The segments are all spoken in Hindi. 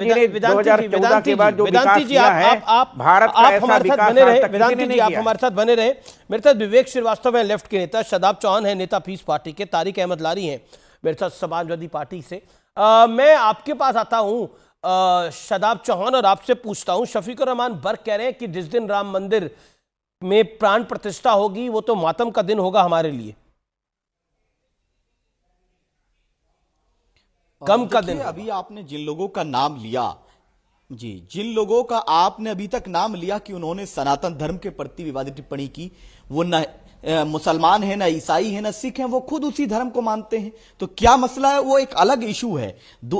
2014 के बाद जो विकास किया है, भारत का ऐसा विकास वेदांती जी आप हमारे साथ बने रहे। मेरे साथ विवेक श्रीवास्तव है लेफ्ट के नेता, शादाब चौहान है नेता पीस पार्टी के, तारिक अहमद लारी हैं मेरे साथ समाजवादी पार्टी से। मैं आपके पास आता हूं शादाब चौहान और आपसे पूछता हूं, शफीकुर रहमान बर्क कह रहे हैं कि जिस दिन राम मंदिर में प्राण प्रतिष्ठा होगी वो तो मातम का दिन होगा हमारे लिए, गम का दिन। अभी आपने जिन लोगों का नाम लिया, जी जिन लोगों का आपने अभी तक नाम लिया कि उन्होंने सनातन धर्म के प्रति विवादित टिप्पणी की, वो न मुसलमान है, ना ईसाई है, ना सिख है, वो खुद उसी धर्म को मानते हैं। तो क्या मसला है, वो एक अलग इशू है।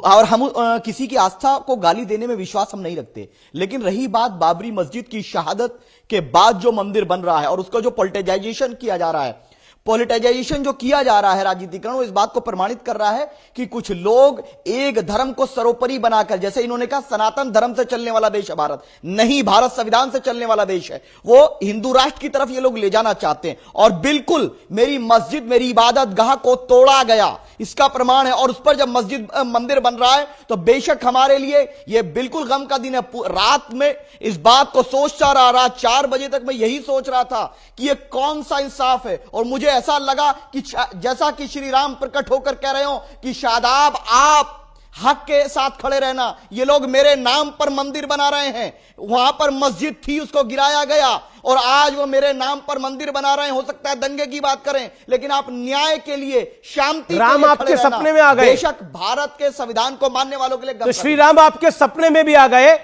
और हम किसी की आस्था को गाली देने में विश्वास हम नहीं रखते। लेकिन रही बात बाबरी मस्जिद की शहादत के बाद जो मंदिर बन रहा है और उसका जो पॉलिटिजाइजेशन किया जा रहा है, पॉलिटिजाइजेशन जो किया जा रहा है, राजनीतिकरण, वो इस बात को प्रमाणित कर रहा है कि कुछ लोग एक धर्म को सर्वोपरि बनाकर, जैसे इन्होंने कहा सनातन धर्म से चलने वाला देश है भारत, नहीं, भारत संविधान से चलने वाला देश है, वो हिंदू राष्ट्र की तरफ ये लोग ले जाना चाहते हैं। और बिल्कुल मेरी मस्जिद, मेरी इबादत गाह को तोड़ा गया, इसका प्रमाण है। और उस पर जब मस्जिद मंदिर बन रहा है तो बेशक हमारे लिए ये बिल्कुल गम का दिन है। रात में इस बात को सोचता रहा, रात 4 बजे तक मैं यही सोच रहा था कि ये कौन सा इंसाफ है। और मुझे ऐसा लगा कि जैसा कि श्री राम प्रकट होकर कह रहे हो कि शादाब आप हक के साथ खड़े रहना, ये लोग मेरे नाम पर मंदिर बना रहे हैं, वहां पर मस्जिद थी उसको गिराया गया और आज वो मेरे नाम पर मंदिर बना रहे हैं। हो सकता है दंगे की बात करें, लेकिन आप न्याय के लिए, शांति राम आपके सपने में आ गए, बेशक भारत के संविधान को मानने वालों के लिए। तो श्री राम आपके सपने में भी आ गए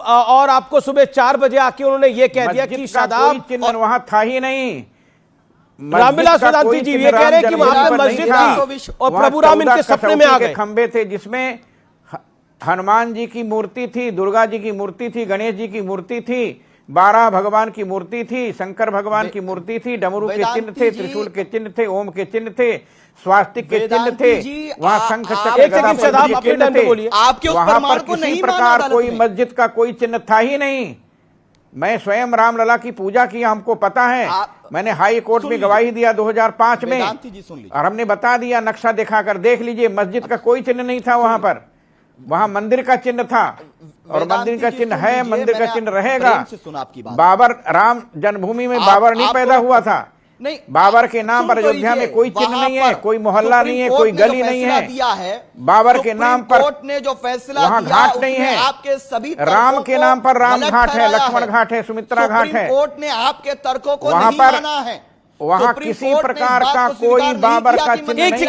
और आपको सुबह 4 बजे आके उन्होंने ये कह दिया कि शादाब चिन्ह वहां था ही नहीं। रामविलास वेदांती जी ये कह रहे हैं कि वहां पर मस्जिद थी और प्रभु राम इनके सपने में आ गए। खंबे थे जिसमें हनुमान जी की मूर्ति थी, दुर्गा जी की मूर्ति थी, गणेश जी की मूर्ति थी, 12 भगवान की मूर्ति थी, शंकर भगवान की मूर्ति थी, डमरू के चिन्ह थे, त्रिशूल के चिन्ह थे, ओम के चिन्ह थे, स्वास्तिक के चिन्ह थे, वहां शंख चक्र गदा के चिन्ह थे। वहां पर किसी प्रकार कोई मस्जिद का कोई चिन्ह था ही नहीं। मैं स्वयं रामलला की पूजा की, हमको पता है। मैंने हाई कोर्ट में गवाही दिया 2005 में, और हमने बता दिया, नक्शा दिखाकर देख लीजिए, मस्जिद का कोई चिन्ह नहीं था वहां पर, वहां मंदिर का चिन्ह था और मंदिर का चिन्ह है, मंदिर का चिन्ह रहेगा। बाबर, राम जन्मभूमि में बाबर नहीं पैदा हुआ था, नहीं, बाबर के नाम पर अयोध्या में कोई चिन्ह नहीं है, कोई मोहल्ला नहीं है, कोई गली नहीं है। बाबर के नाम पर कोर्ट ने जो फैसला वहां घाट नहीं है, आपके सभी राम के नाम पर राम घाट है, लक्ष्मण घाट है, सुमित्रा घाट है। कोर्ट ने आपके तर्कों को वहां नहीं पर माना है। वहां किसी प्रकार का कोई बाबर का चिन्ह नहीं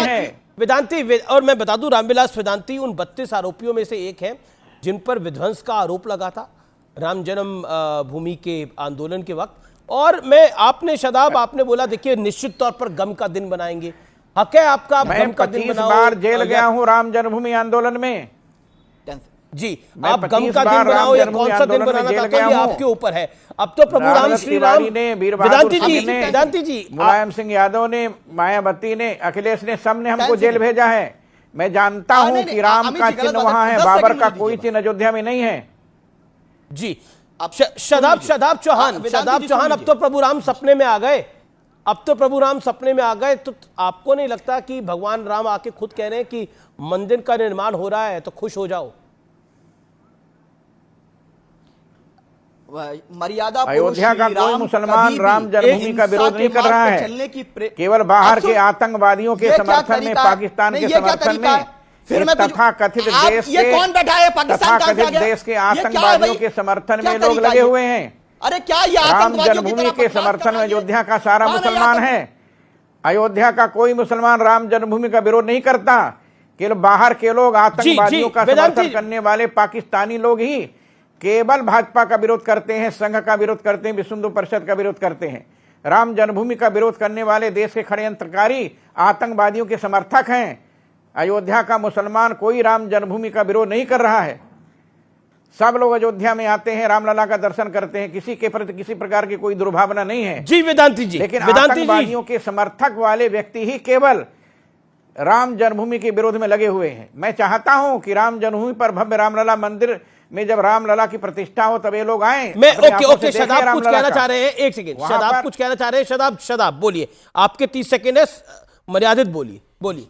है। वेदांती, और मैं बता दूं रामविलास वेदांती उन 32 आरोपियों में से एक है जिन पर विध्वंस का आरोप लगा था राम जन्म भूमि के आंदोलन के वक्त। और मैं आपने शादाब आपने बोला देखिए निश्चित तौर पर गम का दिन बनाएंगे, हक है आपका, आप गम का दिन बनाओ। 25 बार जेल गया हूं राम जन्मभूमि आंदोलन में जी, आप गम का दिन बनाओ या कौन सा दिन बनाना चाहते हैं ये आपके ऊपर है। अब तो प्रभु राम श्री राम ने, वेदांती जी, मुलायम सिंह यादव ने, मायावती ने, अखिलेश ने, सब ने हमको जेल भेजा है। मैं जानता हूं कि राम का चिन्ह वहां है, बाबर का कोई चिन्ह अयोध्या में नहीं है। जी, शादाब चौहान, अब तो प्रभु राम सपने में आ गए, अब तो प्रभु राम सपने में आ गए। तो आपको नहीं लगता कि भगवान राम आके खुद कह रहे हैं कि मंदिर का निर्माण हो रहा है तो खुश हो जाओ? मर्यादा, अयोध्या का कोई मुसलमान राम जन्मभूमि का विरोध नहीं कर रहा है, केवल बाहर के आतंकवादियों के समर्थन में, पाकिस्तान के समर्थन में, फिर तथाकथित देश के आतंकवादियों के समर्थन में लोग लगे हुए हैं। अरे क्या राम जन्मभूमि के समर्थन में अयोध्या का सारा मुसलमान है। अयोध्या का कोई मुसलमान राम जन्मभूमि का विरोध नहीं करता, केवल बाहर के लोग, आतंकवादियों का समर्थन करने वाले पाकिस्तानी लोग ही केवल भाजपा का विरोध करते हैं, संघ का विरोध करते हैं, विश्व हिंदू परिषद का विरोध करते हैं। राम जन्मभूमि का विरोध करने वाले देश के षड्यंत्रकारी आतंकवादियों के समर्थक हैं। अयोध्या का मुसलमान कोई राम जन्मभूमि का विरोध नहीं कर रहा है। सब लोग अयोध्या में आते हैं, रामलला का दर्शन करते हैं, किसी के प्रति किसी प्रकार की कोई दुर्भावना नहीं है। जी वेदांती जी, लेकिन आतंकवादियों के समर्थक वाले व्यक्ति ही केवल राम जन्मभूमि के विरोध में लगे हुए हैं। मैं चाहता हूं कि राम जन्मभूमि पर भव्य रामलला मंदिर में जब रामलला की प्रतिष्ठा हो तब ये लोग आए। मैं ओके शादाब कुछ कहना चाह रहे हैं, एक सेकंड, शादाब कुछ कहना चाह रहे हैं। शादाब बोलिए, आपके 30 सेकंड है, मर्यादित बोलिए।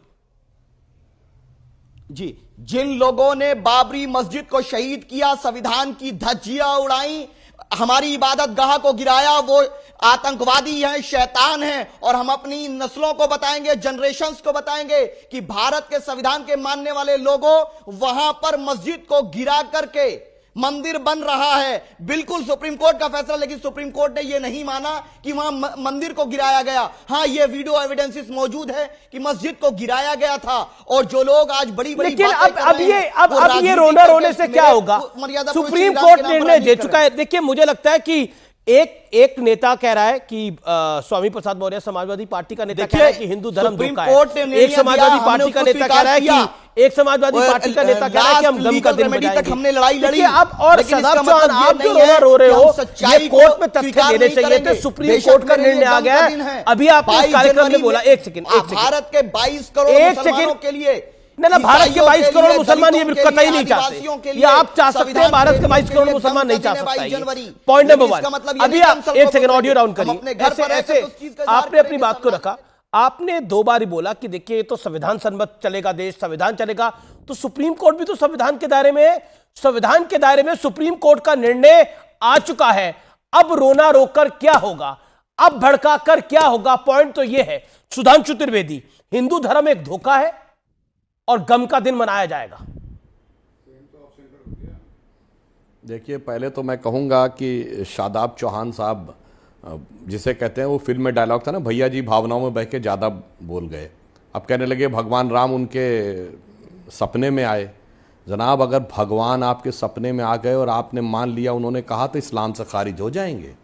जी, जिन लोगों ने बाबरी मस्जिद को शहीद किया, संविधान की धज्जियां उड़ाई, हमारी इबादत गाह को गिराया, वो आतंकवादी हैं, शैतान हैं। और हम अपनी नस्लों को बताएंगे, जनरेशंस को बताएंगे कि भारत के संविधान के मानने वाले लोगों वहां पर मस्जिद को गिरा करके मंदिर बन रहा है। बिल्कुल सुप्रीम कोर्ट का फैसला, लेकिन सुप्रीम कोर्ट ने यह नहीं माना कि वहां मंदिर को गिराया गया। हां, ये वीडियो एविडेंसेस मौजूद है कि मस्जिद को गिराया गया था। और जो लोग आज बड़ी बड़ी लेकिन बातें कर रहे हैं, अब ये रोना रोने से क्या होगा? सुप्रीम कोर्ट निर्णय दे चुका है। देखिए, मुझे लगता है कि एक नेता कह रहा है कि स्वामी प्रसाद मौर्य समाजवादी पार्टी का नेता कह रहा है कि हिंदू धर्म धोखा है। एक समाजवादी पार्टी का नेता कह रहा है कि एक समाजवादी पार्टी का नेता कह रहा है कि हम गम का दिन मनाएंगे। हमने लड़ाई लड़ी। अब और शदाब चौहान, आप जो रोना रो रहे हो, ये कोर्ट में तथ्य देने चाहिए थे। सुप्रीम कोर्ट का निर्णय आ गया है। अभी आपने इस कार्यक्रम में बोला, एक सेकंड, भारत के 22 करोड़ मुसलमानों के लिए, ना भारत के 22 करोड़ मुसलमान ये कतई नहीं चाहते। ये आप चाह सकते हैं, भारत के 22 करोड़ मुसलमान नहीं चाह सकता। Point number 1। अभी आप एक सेकंड ऑडियो डाउन करिए। ऐसे आपने अपनी बात को रखा, आपने 2 बार ही बोला कि देखिए, ये तो संविधान सम्मत चलेगा देश, संविधान चलेगा। तो सुप्रीम कोर्ट भी तो संविधान के दायरे में है। संविधान के दायरे में सुप्रीम कोर्ट का निर्णय आ चुका है। अब रोना रोकर क्या होगा? अब भड़काकर क्या होगा? पॉइंट तो यह है सुधांशु त्रिवेदी, हिंदू धर्म एक धोखा है और गम का दिन मनाया जाएगा। देखिए, पहले तो मैं कहूंगा कि शादाब चौहान साहब, जिसे कहते हैं, वो फिल्म में डायलॉग था ना, भैया जी भावनाओं में बह के ज़्यादा बोल गए। अब कहने लगे भगवान राम उनके सपने में आए। जनाब, अगर भगवान आपके सपने में आ गए और आपने मान लिया उन्होंने कहा, तो इस्लाम से खारिज हो जाएंगे।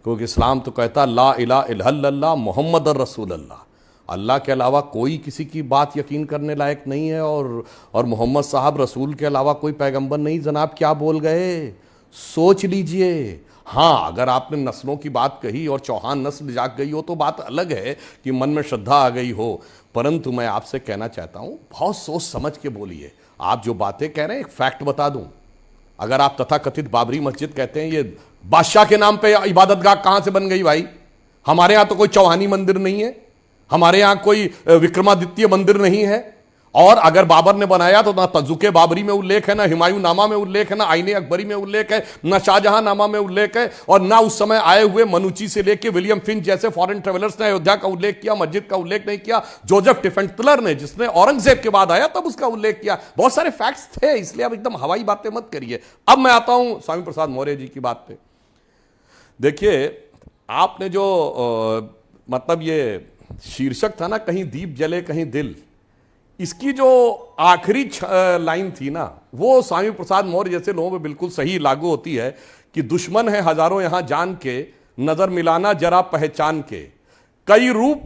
क्योंकि इस्लाम तो कहता ला इलाहा इल्लल्लाह मुहम्मद रसूल अल्लाह, अल्लाह के अलावा कोई किसी की बात यकीन करने लायक नहीं है, और मोहम्मद साहब रसूल के अलावा कोई पैगंबर नहीं। जनाब, क्या बोल गए, सोच लीजिए। हाँ, अगर आपने नस्लों की बात कही और चौहान नस्ल जाग गई हो तो बात अलग है कि मन में श्रद्धा आ गई हो। परंतु मैं आपसे कहना चाहता हूँ, बहुत सोच समझ के बोलिए। आप जो बातें कह रहे हैं, एक फैक्ट बता दूं, अगर आप तथाकथित बाबरी मस्जिद कहते हैं, ये बादशाह के नाम पे इबादतगाह कहां से बन गई भाई? हमारे यहां तो कोई चौहानी मंदिर नहीं है, हमारे यहां कोई विक्रमादित्य मंदिर नहीं है। और अगर बाबर ने बनाया तो ना तजुके बाबरी में उल्लेख है, ना हुमायूं नामा में उल्लेख है, ना आईने अकबरी में उल्लेख है, ना शाहजहां नामा में उल्लेख है, और ना उस समय आए हुए मनुची से लेके विलियम फिंच जैसे फॉरेन ट्रेवलर्स ने अयोध्या का उल्लेख किया, मस्जिद का उल्लेख नहीं किया। जोसेफ टिफेंटलर ने, जिसने औरंगजेब के बाद आया, तब उसका उल्लेख किया। बहुत सारे फैक्ट्स थे, इसलिए अब एकदम हवाई बातें मत करिए। अब मैं आता हूं स्वामी प्रसाद मौर्य जी की बात पे। देखिए, आपने जो मतलब ये शीर्षक था ना, कहीं दीप जले कहीं दिल, इसकी जो आखिरी लाइन थी ना, वो स्वामी प्रसाद मौर्य जैसे लोगों पे बिल्कुल सही लागू होती है कि दुश्मन है हजारों यहां जान के, नजर मिलाना जरा पहचान के, कई रूप